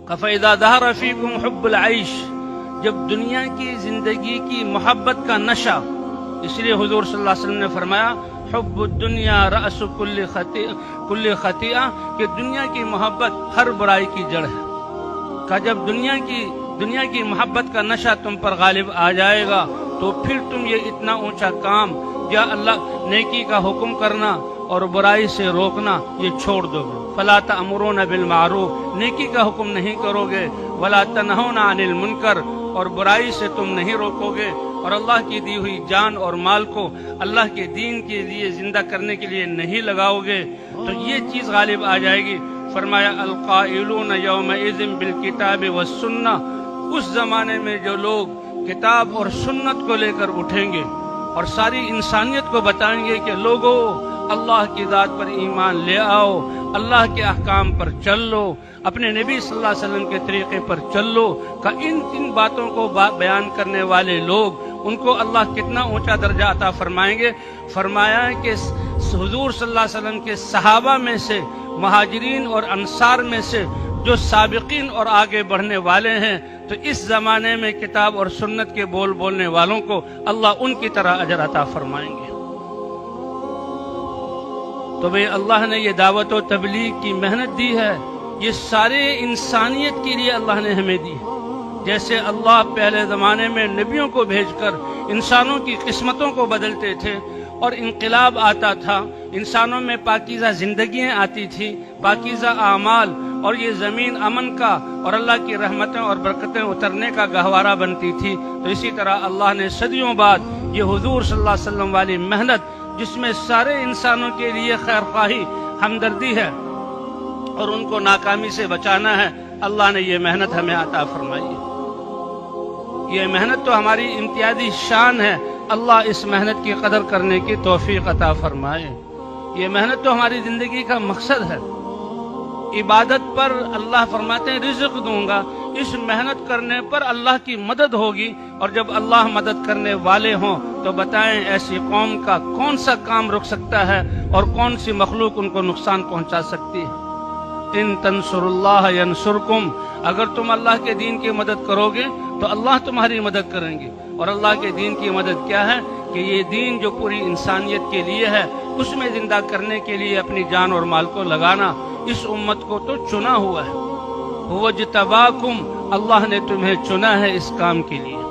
فَإِذَا ظَهَرَ فِيكُمْ حُبُّ الْعَيْشِ، جب دنیا کی زندگی کی محبت کا نشہ، اس لیے حضور صلی اللہ علیہ وسلم نے فرمایا حب الدنیا رأس کل خطیئہ، کہ دنیا کی محبت ہر برائی کی جڑ ہے۔ کہ جب دنیا کی محبت کا نشہ تم پر غالب آ جائے گا تو پھر تم یہ اتنا اونچا کام یا اللہ نیکی کا حکم کرنا اور برائی سے روکنا یہ چھوڑ دو گے۔ فلا تأمرون بالمعروف، نیکی کا حکم نہیں کرو گے، ولا تنہون عن المنکر، اور برائی سے تم نہیں روکو گے، اور اللہ کی دی ہوئی جان اور مال کو اللہ کے دین کے لیے زندہ کرنے کے لیے نہیں لگاؤ گے تو یہ چیز غالب آ جائے گی۔ فرمایا القائلون یومئذ بالکتاب والسنہ، اس زمانے میں جو لوگ کتاب اور سنت کو لے کر اٹھیں گے اور ساری انسانیت کو بتائیں گے کہ لوگو اللہ کی ذات پر ایمان لے آؤ، اللہ کے احکام پر چل لو، اپنے نبی صلی اللہ علیہ وسلم کے طریقے پر چل لو، کہ ان باتوں کو بیان کرنے والے لوگ ان کو اللہ کتنا اونچا درجہ عطا فرمائیں گے۔ فرمایا کہ حضور صلی اللہ علیہ وسلم کے صحابہ میں سے، مہاجرین اور انصار میں سے جو سابقین اور آگے بڑھنے والے ہیں تو اس زمانے میں کتاب اور سنت کے بولنے والوں کو اللہ ان کی طرح اجر عطا فرمائیں گے۔ تو بھئی اللہ نے یہ دعوت و تبلیغ کی محنت دی ہے، یہ سارے انسانیت کے لیے اللہ نے ہمیں دی ہے۔ جیسے اللہ پہلے زمانے میں نبیوں کو بھیج کر انسانوں کی قسمتوں کو بدلتے تھے اور انقلاب آتا تھا، انسانوں میں پاکیزہ زندگیاں آتی تھیں، پاکیزہ اعمال، اور یہ زمین امن کا اور اللہ کی رحمتیں اور برکتیں اترنے کا گہوارہ بنتی تھی، تو اسی طرح اللہ نے صدیوں بعد یہ حضور صلی اللہ علیہ وسلم والی محنت، جس میں سارے انسانوں کے لیے خیر خواہی، ہمدردی ہے اور ان کو ناکامی سے بچانا ہے، اللہ نے یہ محنت ہمیں عطا فرمائی ہے۔ یہ محنت تو ہماری امتیازی شان ہے، اللہ اس محنت کی قدر کرنے کی توفیق عطا فرمائے۔ یہ محنت تو ہماری زندگی کا مقصد ہے۔ عبادت پر اللہ فرماتے ہیں رزق دوں گا، اس محنت کرنے پر اللہ کی مدد ہوگی، اور جب اللہ مدد کرنے والے ہوں تو بتائیں ایسی قوم کا کون سا کام رک سکتا ہے اور کون سی مخلوق ان کو نقصان پہنچا سکتی ہے۔ ان تنصر اللہ ینصرکم، اگر تم اللہ کے دین کی مدد کرو گے تو اللہ تمہاری مدد کریں گے۔ اور اللہ کے دین کی مدد کیا ہے کہ یہ دین جو پوری انسانیت کے لیے ہے، اس میں زندہ کرنے کے لیے اپنی جان اور مال کو لگانا۔ اس امت کو تو چنا ہوا ہے، هو اجتباکم، اللہ نے تمہیں چنا ہے اس کام کے لیے۔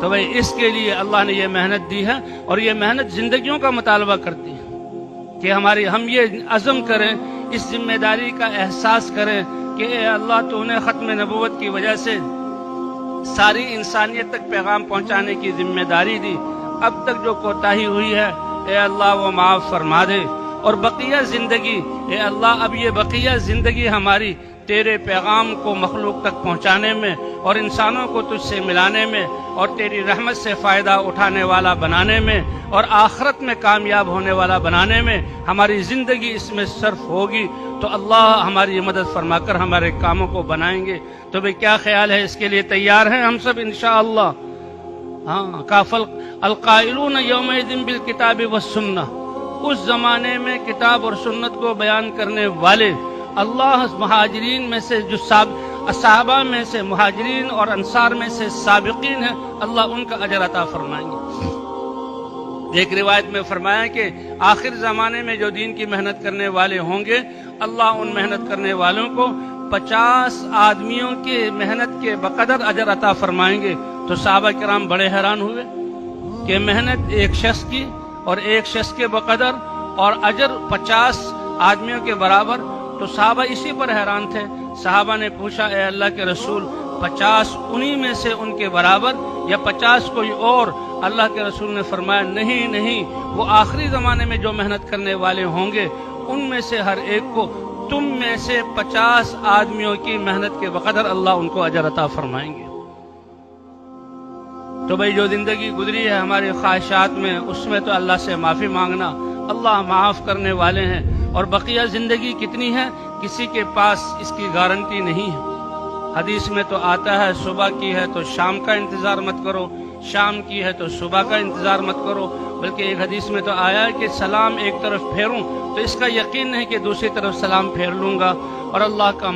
تو بھئی اس کے لیے اللہ نے یہ محنت دی ہے، اور یہ محنت زندگیوں کا مطالبہ کرتی ہے کہ ہم یہ عزم کریں، اس ذمہ داری کا احساس کریں کہ اے اللہ تو نے ختم نبوت کی وجہ سے ساری انسانیت تک پیغام پہنچانے کی ذمہ داری دی، اب تک جو کوتاہی ہوئی ہے اے اللہ وہ معاف فرما دے، اور بقیہ زندگی اے اللہ اب یہ بقیہ زندگی ہماری تیرے پیغام کو مخلوق تک پہنچانے میں اور انسانوں کو تجھ سے ملانے میں اور تیری رحمت سے فائدہ اٹھانے والا بنانے میں اور آخرت میں کامیاب ہونے والا بنانے میں ہماری زندگی اس میں صرف ہوگی، تو اللہ ہماری مدد فرما کر ہمارے کاموں کو بنائیں گے۔ تو بھئی کیا خیال ہے، اس کے لیے تیار ہیں ہم سب انشاءاللہ؟ ہاں، کافل القائلون یومئذ بالکتاب والسنہ، اس زمانے میں کتاب اور سنت کو بیان کرنے والے اللہ مہاجرین میں سے جو صحابہ میں سے مہاجرین اور انصار میں سے سابقین ہیں، اللہ ان کا اجر عطا فرمائیں گے۔ ایک روایت میں فرمایا کہ آخر زمانے میں جو دین کی محنت کرنے والے ہوں گے، اللہ ان محنت کرنے والوں کو 50 آدمیوں کی محنت کے بقدر اجر عطا فرمائیں گے۔ تو صحابہ کرام بڑے حیران ہوئے کہ محنت ایک شخص کی اور ایک شخص کے بقدر اور اجر 50 آدمیوں کے برابر، تو صحابہ اسی پر حیران تھے۔ صحابہ نے پوچھا اے اللہ کے رسول 50 انہی میں سے ان کے برابر یا 50 کوئی اور؟ اللہ کے رسول نے فرمایا نہیں، وہ آخری زمانے میں جو محنت کرنے والے ہوں گے ان میں سے ہر ایک کو تم میں سے 50 آدمیوں کی محنت کے بقدر اللہ ان کو اجر عطا فرمائیں گے۔ تو بھئی جو زندگی گزری ہے ہماری خواہشات میں، اس میں تو اللہ سے معافی مانگنا، اللہ معاف کرنے والے ہیں، اور بقیہ زندگی کتنی ہے کسی کے پاس اس کی گارنٹی نہیں ہے۔ حدیث میں تو آتا ہے صبح کی ہے تو شام کا انتظار مت کرو، شام کی ہے تو صبح کا انتظار مت کرو، بلکہ ایک حدیث میں تو آیا ہے کہ سلام ایک طرف پھیروں تو اس کا یقین نہیں کہ دوسری طرف سلام پھیر لوں گا، اور اللہ کا